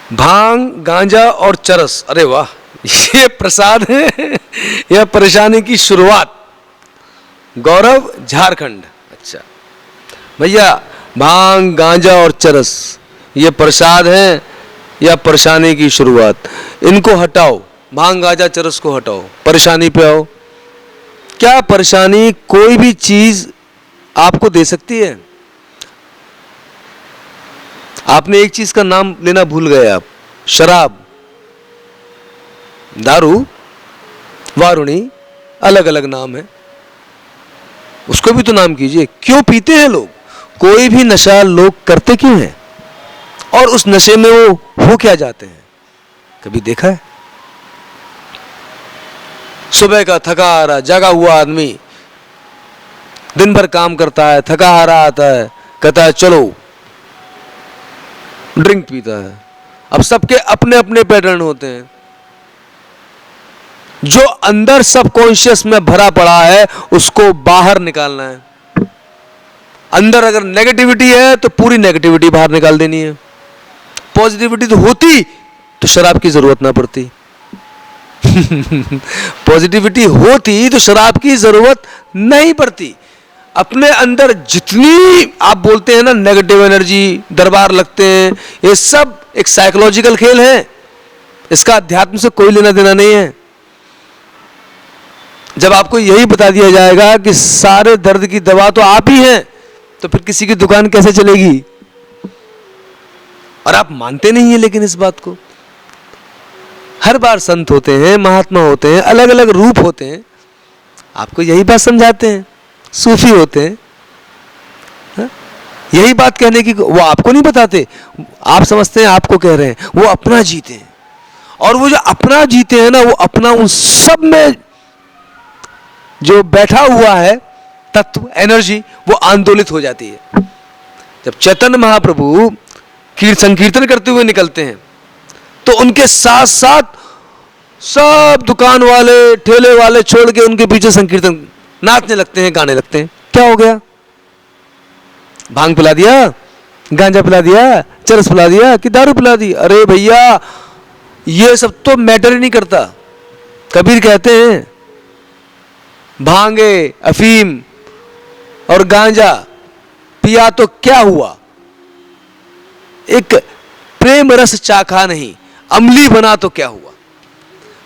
भांग, गांजा और चरस, अरे वाह, ये प्रसाद है या परेशानी की शुरुआत? गौरव, झारखंड। अच्छा भैया, भांग, गांजा और चरस ये प्रसाद है या परेशानी की शुरुआत? इनको हटाओ, भांग, गांजा, चरस को हटाओ, परेशानी पे आओ। क्या परेशानी कोई भी चीज आपको दे सकती है? आपने एक चीज का नाम लेना भूल गए आप, शराब, दारू, वारुणी, अलग अलग नाम है, उसको भी तो नाम कीजिए। क्यों पीते हैं लोग? कोई भी नशा लोग करते क्यों हैं? और उस नशे में वो हो क्या जाते हैं? कभी देखा है? सुबह का थका हारा जागा हुआ आदमी दिन भर काम करता है, थका हारा आता है, कहता है चलो ड्रिंक पीता है। अब सबके अपने अपने पैटर्न होते हैं। जो अंदर सबकॉन्शियस में भरा पड़ा है उसको बाहर निकालना है। अंदर अगर नेगेटिविटी है तो पूरी नेगेटिविटी बाहर निकाल देनी है। पॉजिटिविटी तो होती तो शराब की जरूरत ना पड़ती। पॉजिटिविटी होती तो शराब की जरूरत नहीं पड़ती। अपने अंदर जितनी आप बोलते हैं ना नेगेटिव एनर्जी, दरबार लगते हैं, ये सब एक साइकोलॉजिकल खेल है। इसका अध्यात्म से कोई लेना देना नहीं है। जब आपको यही बता दिया जाएगा कि सारे दर्द की दवा तो आप ही हैं, तो फिर किसी की दुकान कैसे चलेगी? और आप मानते नहीं है लेकिन इस बात को। हर बार संत होते हैं, महात्मा होते हैं, अलग अलग रूप होते हैं, आपको यही बात समझाते हैं। सूफी होते हैं, यही बात कहने की वो आपको नहीं बताते। आप समझते हैं आपको कह रहे हैं, वो अपना जीते हैं। और वो जो अपना जीते हैं ना, वो अपना उन सब में जो बैठा हुआ है तत्व, एनर्जी, वो आंदोलित हो जाती है। जब चैतन्य महाप्रभु संकीर्तन करते हुए निकलते हैं तो उनके साथ साथ सब दुकान वाले, ठेले वाले छोड़ के उनके पीछे संकीर्तन नाचने लगते हैं, गाने लगते हैं। क्या हो गया? भांग पिला दिया, गांजा पिला दिया, चरस पिला दिया कि दारू पिला दी? अरे भैया, ये सब तो मैटर ही नहीं करता। कबीर कहते हैं भांगे, अफीम और गांजा पिया तो क्या हुआ? एक प्रेम रस चाखा नहीं, अमली बना तो क्या हुआ?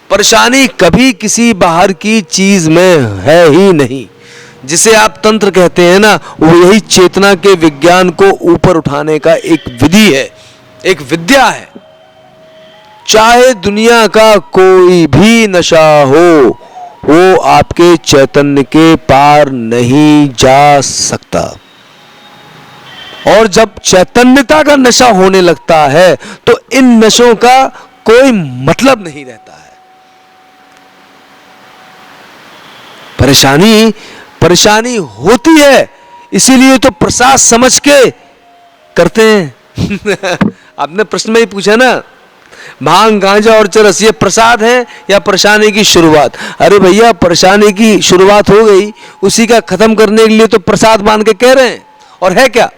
परेशानी कभी किसी बाहर की चीज में है ही नहीं। जिसे आप तंत्र कहते हैं ना, वो यही चेतना के विज्ञान को ऊपर उठाने का एक विधि है, एक विद्या है। चाहे दुनिया का कोई भी नशा हो, वो आपके चैतन्य के पार नहीं जा सकता। और जब चैतन्यता का नशा होने लगता है तो इन नशों का कोई मतलब नहीं रहता है। परेशानी होती है, इसीलिए तो प्रसाद समझ के करते हैं। आपने प्रश्न में ही पूछा ना, भांग, गांजा और चरस ये प्रसाद है या परेशानी की शुरुआत? अरे भैया, परेशानी की शुरुआत हो गई, उसी का खत्म करने के लिए तो प्रसाद मान के कह रहे हैं। और है क्या?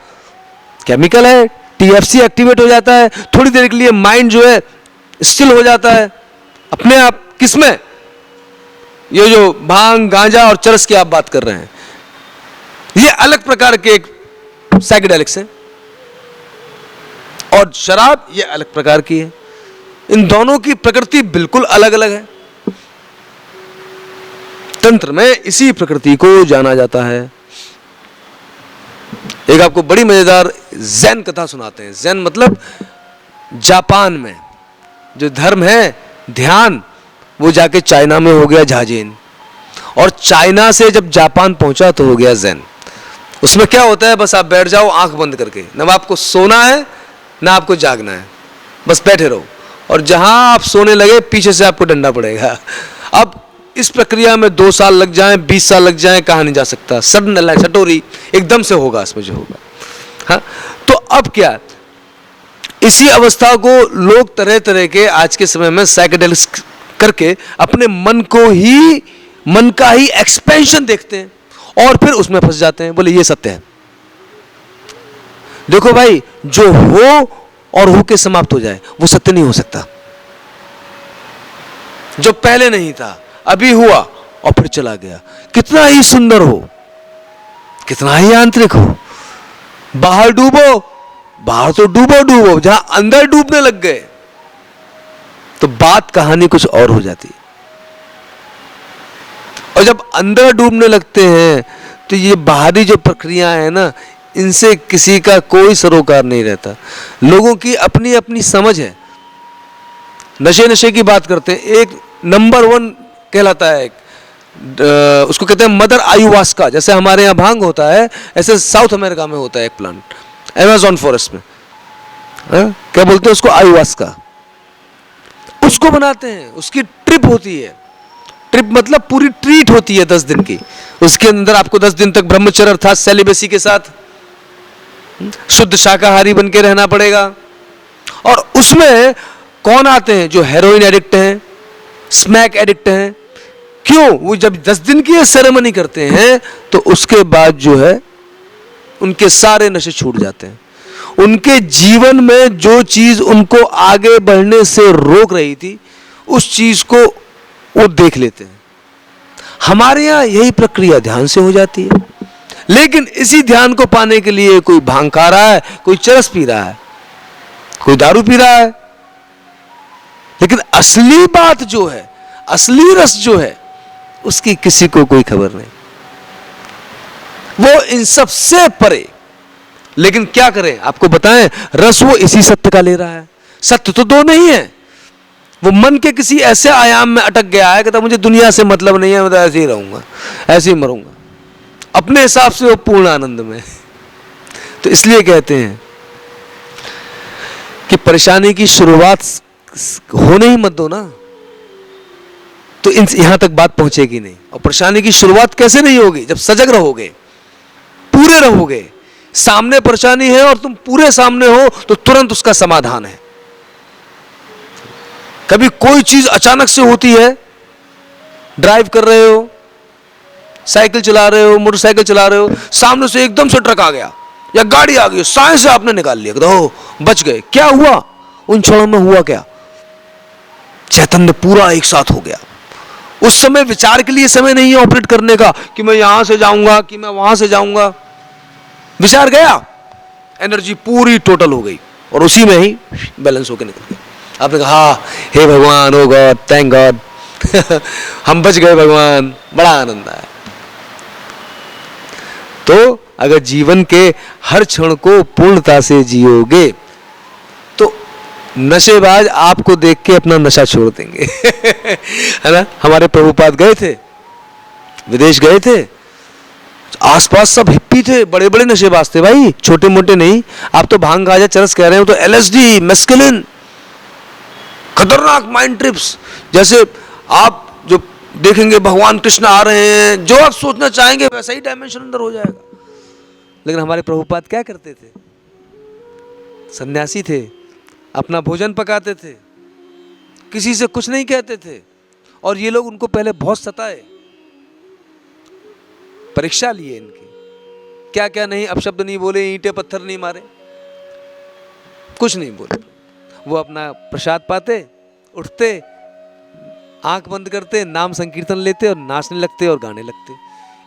केमिकल है, टीएफसी एक्टिवेट हो जाता है, थोड़ी देर के लिए माइंड जो है स्टिल हो जाता है अपने आप। किसमें? ये जो भांग, गांजा और चरस की आप बात कर रहे हैं, ये अलग प्रकार के एक साइकेडेलिक्स हैं, और शराब ये अलग प्रकार की है। इन दोनों की प्रकृति बिल्कुल अलग अलग है। तंत्र में इसी प्रकृति को जाना जाता है। एक आपको बड़ी मजेदार ज़ेन कथा सुनाते हैं। ज़ेन मतलब जापान में जो धर्म है, ध्यान, वो जाके चाइना में हो गया झाजेन, और चाइना से जब जापान पहुंचा तो हो गया ज़ेन। उसमें क्या होता है, बस आप बैठ जाओ आंख बंद करके, ना आपको सोना है ना आपको जागना है, बस बैठे रहो, और जहां आप सोने लगे पीछे से आपको डंडा पड़ेगा। अब इस प्रक्रिया में 2 साल लग जाएं, 20 साल लग जाएं, कहा नहीं जा सकता। सडन सटोरी एकदम से होगा इसमें जो होगा। हाँ, तो अब क्या, इसी अवस्था को लोग तरह तरह के आज के समय में साइकेडेलिक्स करके अपने मन का ही एक्सपेंशन देखते हैं और फिर उसमें फंस जाते हैं। बोले ये सत्य है। देखो भाई, जो हो और होके समाप्त हो जाए, वो सत्य नहीं हो सकता। जो पहले नहीं था अभी हुआ और फिर चला गया, कितना ही सुंदर हो, कितना ही आंतरिक हो, बाहर डूबो, बाहर तो डूबो डूबो, जहां अंदर डूबने लग गए तो बात कहानी कुछ और हो जाती है। और जब अंदर डूबने लगते हैं तो ये बाहरी जो प्रक्रिया है ना, इनसे किसी का कोई सरोकार नहीं रहता। लोगों की अपनी अपनी समझ है। नशे की बात करते हैं, एक नंबर 1 कहलाता है, उसको कहते हैं मदर आयुवास्का। जैसे हमारे यहाँ भांग होता है, ऐसे साउथ अमेरिका में होता है एक प्लांट, अमेज़न फॉरेस्ट में, क्या बोलते हैं उसको, आयुवास्का। उसको बनाते हैं, उसकी ट्रिप होती है। ट्रिप मतलब पूरी ट्रीट होती है 10 दिन की। उसके अंदर आपको 10 दिन तक ब्रह्मचर्य अर्थात सेलिबेसी के साथ शुद्ध शाकाहारी बन के रहना पड़ेगा। और उसमें कौन आते हैं? जो हेरोइन एडिक्ट हैं, स्मैक एडिक्ट हैं। क्यों? वो जब 10 दिन की सेरेमनी करते हैं तो उसके बाद जो है उनके सारे नशे छूट जाते हैं। उनके जीवन में जो चीज उनको आगे बढ़ने से रोक रही थी, उस चीज को वो देख लेते हैं। हमारे यहां यही प्रक्रिया ध्यान से हो जाती है। लेकिन इसी ध्यान को पाने के लिए कोई भांग खा रहा है, कोई चरस पी रहा है, कोई दारू पी रहा है। लेकिन असली बात जो है, असली रस जो है, उसकी किसी को कोई खबर नहीं। वो इन सब से परे। लेकिन क्या करें, आपको बताएं, रस वो इसी सत्य का ले रहा है। सत्य तो 2 नहीं है। वो मन के किसी ऐसे आयाम में अटक गया है, कहता मुझे दुनिया से मतलब नहीं है, मैं तो ऐसे ही रहूंगा, ऐसे ही मरूंगा। अपने हिसाब से वो पूर्ण आनंद में। तो इसलिए कहते हैं कि परेशानी की शुरुआत होने ही मत दो ना, तो यहां तक बात पहुंचेगी नहीं। और परेशानी की शुरुआत कैसे नहीं होगी? जब सजग रहोगे, पूरे रहोगे। सामने परेशानी है और तुम पूरे सामने हो तो तुरंत उसका समाधान है। कभी कोई चीज अचानक से होती है, ड्राइव कर रहे हो, साइकिल चला रहे हो, मोटरसाइकिल चला रहे हो, सामने से एकदम से ट्रक आ गया या गाड़ी आ गई, साइंस से आपने निकाल लिया, तो बच गए। क्या हुआ उन क्षणों में? हुआ क्या? चैतन्य पूरा एक साथ हो गया। उस समय विचार के लिए समय नहीं है ऑपरेट करने का कि मैं यहां से जाऊंगा कि मैं वहां से जाऊंगा। विचार गया, एनर्जी पूरी टोटल हो गई और उसी में ही बैलेंस होकर निकल गया। आपने कहा हे भगवान, ओ गॉड, थैंक गॉड, हम बच गए भगवान, बड़ा आनंद आया। तो अगर जीवन के हर क्षण को पूर्णता से जियोगे तो नशेबाज आपको देख के अपना नशा छोड़ देंगे। है ना? हमारे प्रभुपाद गए थे, विदेश गए थे, आसपास सब हिप्पी थे, बड़े बड़े नशेबाज थे भाई, छोटे मोटे नहीं। आप तो भांग गांजा चरस कह रहे हो, तो एलएसडी, मेस्केलिन, खतरनाक माइंड ट्रिप्स। जैसे आप जो देखेंगे भगवान कृष्ण आ रहे हैं, जो आप सोचना चाहेंगे वैसा ही डायमेंशन अंदर हो जाएगा। लेकिन हमारे प्रभुपाद क्या करते थे? सन्यासी थे, अपना भोजन पकाते थे, किसी से कुछ नहीं कहते थे। और ये लोग उनको पहले बहुत सताए, परीक्षा लिए इनकी, क्या क्या नहीं, अपशब्द नहीं बोले, ईंटे पत्थर नहीं मारे, कुछ नहीं बोले। वो अपना प्रसाद पाते, उठते, आंख बंद करते, नाम संकीर्तन लेते और नाचने लगते और गाने लगते।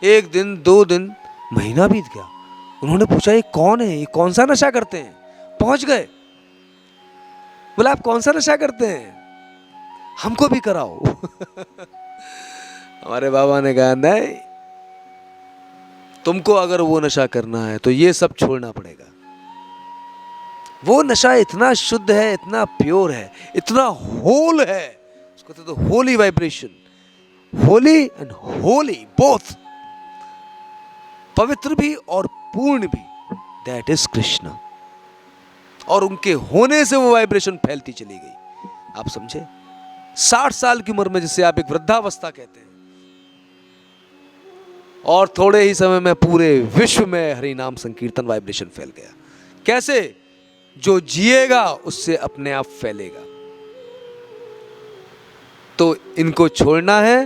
1 दिन, 2 दिन, महीना बीत गया। उन्होंने पूछा ये कौन है, ये कौन सा नशा करते हैं? पहुंच गए, बोला आप कौन सा नशा करते हैं, हमको भी कराओ। हमारे बाबा ने कहा नहीं, तुमको अगर वो नशा करना है तो ये सब छोड़ना पड़ेगा। वो नशा इतना शुद्ध है, इतना प्योर है, इतना होल है, उसको तो Holi vibration, Holi and Holi both, पवित्र भी और पूर्ण भी, दैट इज कृष्ण। और उनके होने से वो वाइब्रेशन फैलती चली गई। आप समझे? 60 साल की उम्र में जिसे आप एक वृद्धावस्था कहते हैं, और थोड़े ही समय में पूरे विश्व में हरि नाम संकीर्तन वाइब्रेशन फैल गया। कैसे? जो जिएगा उससे अपने आप फैलेगा। तो इनको छोड़ना है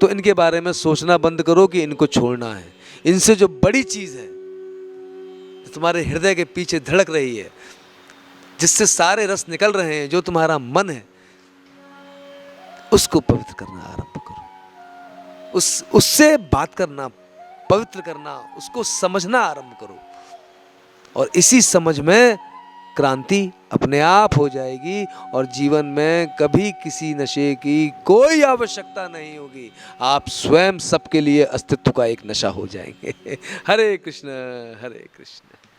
तो इनके बारे में सोचना बंद करो कि इनको छोड़ना है। इनसे जो बड़ी चीज है, जो तुम्हारे हृदय के पीछे धड़क रही है, जिससे सारे रस निकल रहे हैं, जो तुम्हारा मन है, उसको पवित्र करना आरंभ करो। उससे बात करना, पवित्र करना, उसको समझना आरंभ करो। और इसी समझ में क्रांति अपने आप हो जाएगी और जीवन में कभी किसी नशे की कोई आवश्यकता नहीं होगी। आप स्वयं सबके लिए अस्तित्व का एक नशा हो जाएंगे। हरे कृष्ण हरे कृष्ण।